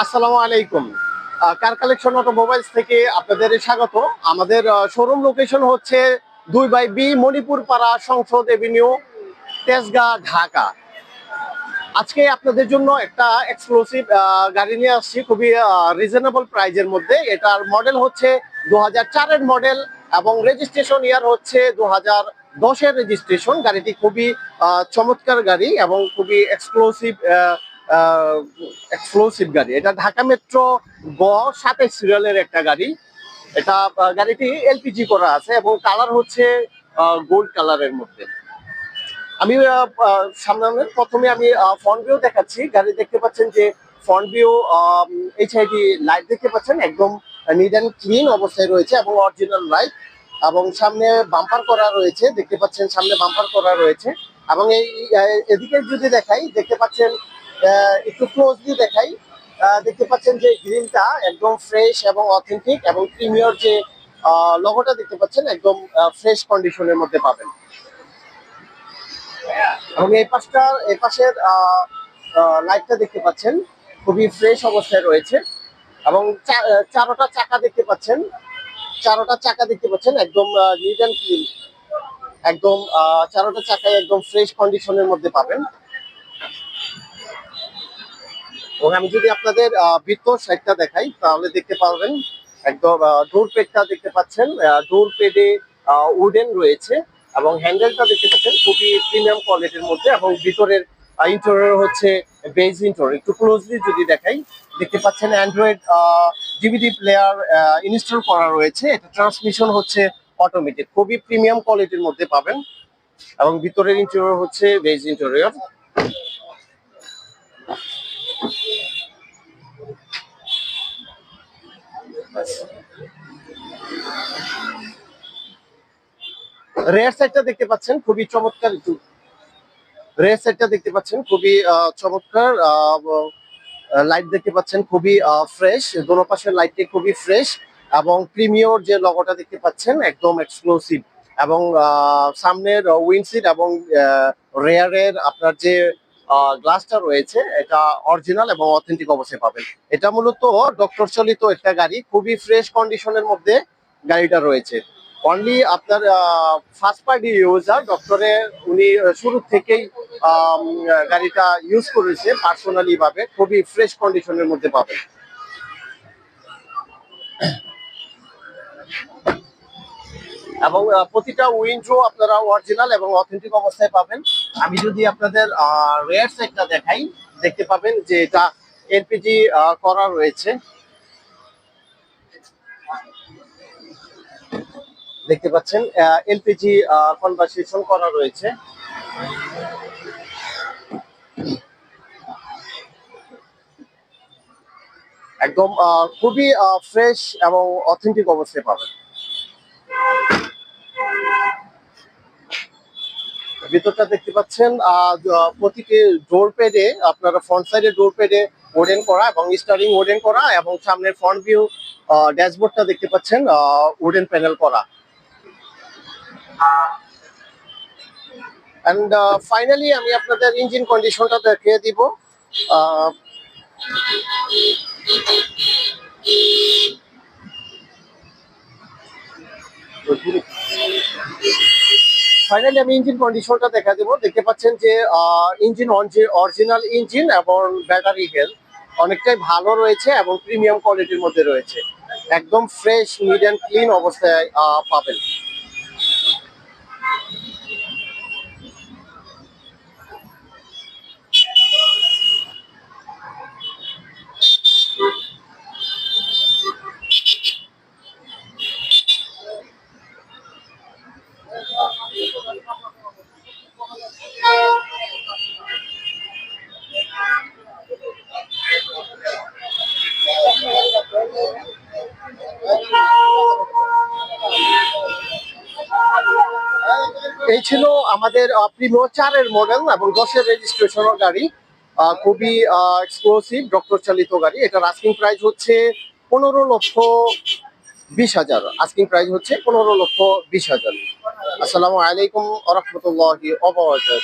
আসসালামু আলাইকুম। Car collection automobiles থেকে আপনাদের স্বাগত। আমাদের শোরুম লোকেশন হচ্ছে 2/B মণিপুর পাড়া, সংসদ এভিনিউ, তেজগাঁ, ঢাকা। আজকে আপনাদের জন্য একটা এক্সক্লুসিভ গাড়ি নিয়ে আসছি, খুবই রিজনেবল প্রাইজের মধ্যে। এটার মডেল হচ্ছে 2004-এর মডেল এবং রেজিস্ট্রেশন ইয়ার হচ্ছে 2010-এর রেজিস্ট্রেশন। গাড়িটি খুবই চমৎকার গাড়ি এবং খুবই এক্সক্লুসিভ গাড়ি। এটা ঢাকা মেট্রো গ 27 সিরিয়ালের একটা গাড়ি। এটা গাড়িটি এলপিজি করা আছে এবং কালার হচ্ছে গোল্ড কালারের মধ্যে। আমি সামনে প্রথমে আমি ফ্রন্ট ভিউ দেখাচ্ছি। গাড়ি দেখতে পাচ্ছেন যে ফ্রন্ট ভিউ এইচআইডি লাইট দেখতে পাচ্ছেন, একদম নিট অ্যান্ড ক্লিন অবস্থায় রয়েছে এবং অরিজিনাল লাইট। এবং সামনে বাম্পার করা রয়েছে, দেখতে পাচ্ছেন সামনে বাম্পার করা রয়েছে। এবং এই এদিকে যদি দেখাই, দেখতে পাচ্ছেন একটু ক্লোজলি দেখাই, দেখতে পাচ্ছেন যে গ্রিলটা একদম ফ্রেশ এবং অথেন্টিক এবং প্রিমিয়ার যে লোগোটা দেখতে পাচ্ছেন একদম ফ্রেশ কন্ডিশনের মধ্যে পাবেন। এবং এই পাশের লাইটটা দেখতে পাচ্ছেন খুবই ফ্রেশ অবস্থায় রয়েছে। এবং চারোটা চাকা দেখতে পাচ্ছেন, একদম নিট অ্যান্ড ক্লিন, একদম চারোটা চাকায় একদম ফ্রেশ কন্ডিশনের মধ্যে পাবেন। এবং আমি যদি আপনাদের ভিতর সাইডটা দেখাই তাহলে দেখতে পারবেন একদম ডোর পেডটা দেখতে পাচ্ছেন, ডোর পেডে উডেন রয়েছে এবং হ্যান্ডেলটা দেখতে পাচ্ছেন খুবই প্রিমিয়াম কোয়ালিটির মধ্যে। এবং ভিতরের ইন্টেরিয়র হচ্ছে বেজ ইন্টেরিয়র। একটু ক্লোজলি যদি দেখাই, দেখতে পাচ্ছেন অ্যান্ড্রয়েড ডিভিডি প্লেয়ার ইনস্টল করা রয়েছে। এটা ট্রান্সমিশন হচ্ছে অটোমেটিক, খুবই প্রিমিয়াম কোয়ালিটির মধ্যে পাবেন। এবং ভিতরের ইন্টেরিয়র হচ্ছে বেজ ইন্টেরিয়র। রেয়ার সাইডটা দেখতে পাচ্ছেন খুবই চমৎকার, রেয়ার সাইডটা দেখতে পাচ্ছেন খুবই চমৎকার। লাইট দেখতে পাচ্ছেন খুবই ফ্রেশ, দোনো পাশের লাইটটি খুবই ফ্রেশ এবং প্রিমিয়র যে লগোটা দেখতে পাচ্ছেন একদম এক্সক্লুসিভ। এবং সামনের উইন্ডশিট এবং রেয়ারের আপনার যে গ্লাসটা রয়েছে এটা অরিজিনাল এবং অথেন্টিক অবস্থায় পাবেন। এটা মূলত ডক্টর চালিত একটা গাড়ি, খুবই ফ্রেশ কন্ডিশনের মধ্যে গাড়িটা রয়েছে। অনলি আপনার ফার্স্ট পার্টি ইউজার, ডক্টরে উনি শুরু থেকেই গাড়িটা ইউজ করেছে পার্সোনালি ভাবে, খুবই ফ্রেশ কন্ডিশনের মধ্যে পাবেন। এবং প্রতিটা উইন্ডো আপনারা অরিজিনাল এবং অথেন্টিক অবস্থায় পাবেন। আমি যদি আপনাদের রেয়ার সাইডটা দেখাই, দেখতে পাবেন যে এটা এলপিজি করা রয়েছে, দেখতে পাচ্ছেন এলপিজি কনভার্সেশন করা রয়েছে। একদম খুবই ফ্রেশ এবং অথেন্টিক অবস্থায় পাবেন। ভিতরটা দেখতে পাচ্ছেন প্রতিটি ডোর প্যাডে আপনারা ফ্রন্ট সাইডে ডোর প্যাডে ওডেন করা এবং স্টারিং ওডেন করা এবং সামনের ফ্রন্ট ভিউ ড্যাশবোর্ডটা দেখতে পাচ্ছেন উডেন প্যানেল করা। এন্ড ফাইনালি আমি আপনাদের ইঞ্জিন কন্ডিশনটা দেখিয়ে দিব। ফাইনালি আমি ইঞ্জিন কন্ডিশনটা দেখা দেবো। দেখতে পাচ্ছেন যে ইঞ্জিন অরিজিনাল ইঞ্জিন এবং ব্যাটারি হেলথ অনেকটাই ভালো রয়েছে এবং প্রিমিয়াম কোয়ালিটির মধ্যে রয়েছে। একদম ফ্রেশ নিট অ্যান্ড ক্লিন অবস্থায় পাবেন। এই ছিল আমাদের প্রিমিও 4-এর মডেল এবং 10-এর রেজিস্ট্রেশনের গাড়ি। খুবই এক্সক্লুসিভ ডক্টর চালিত গাড়ি। এটার আস্কিং প্রাইস হচ্ছে 15,20,000। আস্কিং প্রাইস হচ্ছে 15,20,000। আসসালামু আলাইকুম ওয়া রাহমাতুল্লাহি ওয়া বারাকাতুহু।